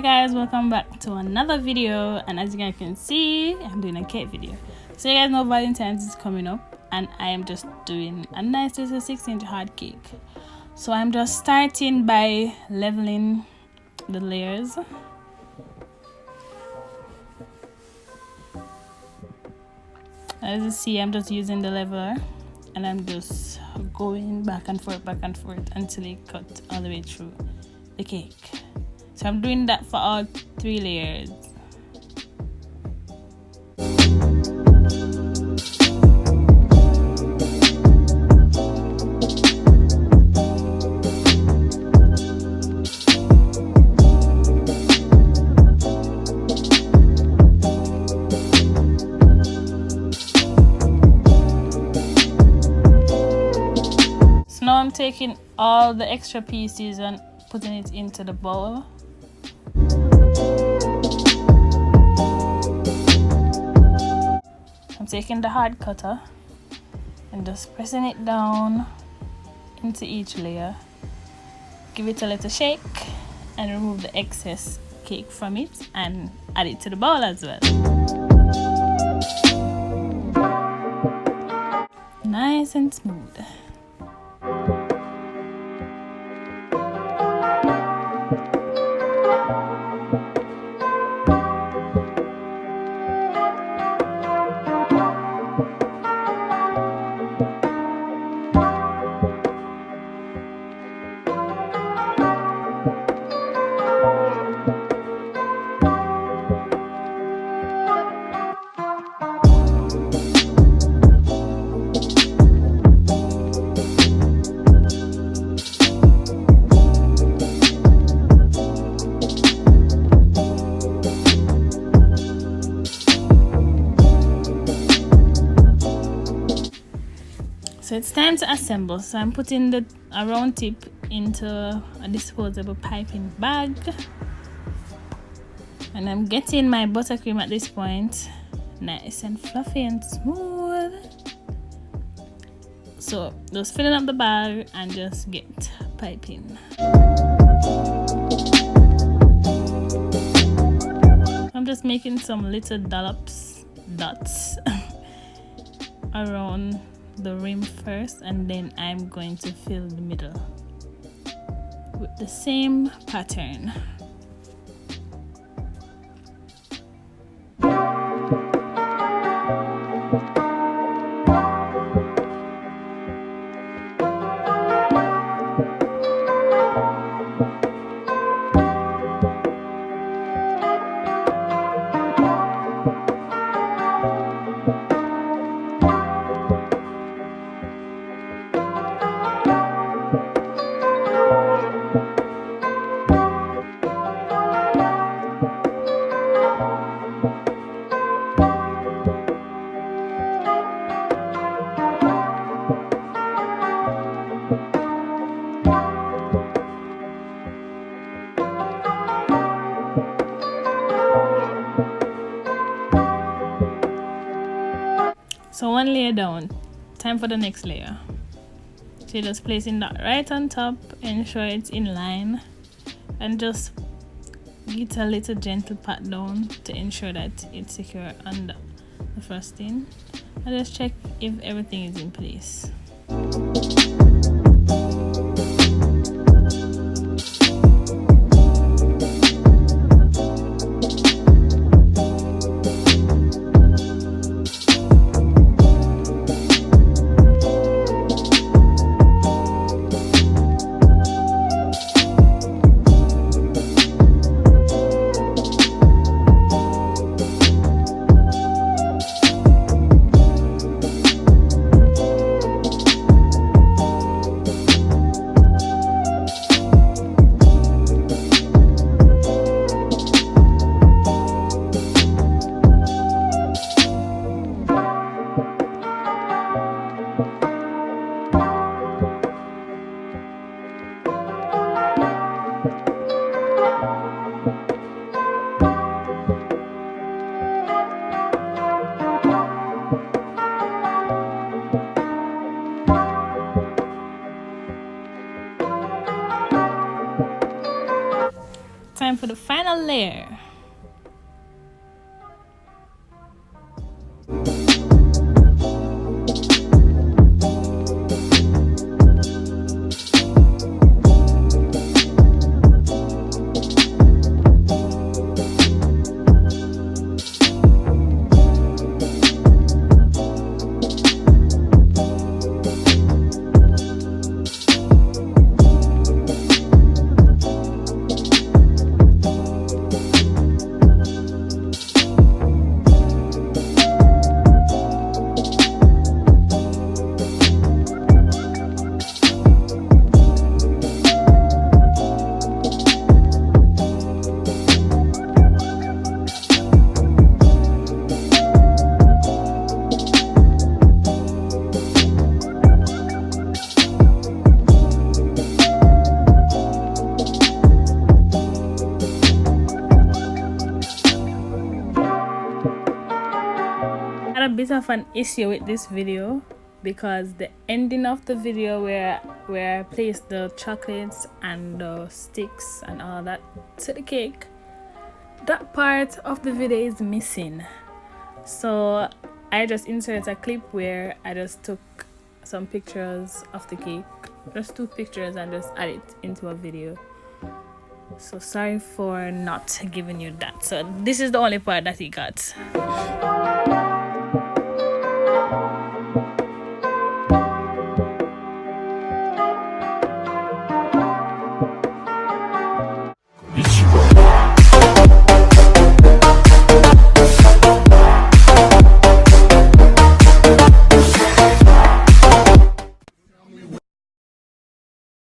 Alright guys, welcome back to another video, and as you guys can see, I'm doing a cake video. So you guys know Valentine's is coming up and I am just doing a nice little 6-inch hard cake. So I'm just starting by leveling the layers. As you see, I'm just using the leveler and I'm just going back and forth until it cut all the way through the cake. So I'm doing that for all 3 layers. So now I'm taking all the extra pieces and putting it into the bowl. I'm taking the hard cutter and just pressing it down into each layer. Give it a little shake and remove the excess cake from it and add it to the bowl as well. Nice and smooth. So it's time to assemble. So I'm putting a round tip into a disposable piping bag, and I'm getting my buttercream at this point nice and fluffy and smooth. So just filling up the bag and just get piping. I'm just making some little dots around the rim first, and then I'm going to fill the middle with the same pattern. So one layer down, time for the next layer. So you're just placing that right on top, ensure it's in line, and just get a little gentle pat down to ensure that it's secure under the frosting, and just check if everything is in place. time for the final layer. Had a bit of an issue with this video because the ending of the video where I placed the chocolates and the sticks and all that to the cake, that part of the video is missing. So I just inserted a clip where I just took some pictures of the cake, just 2 pictures, and just add it into a video. So sorry for not giving you that. So this is the only part that he got.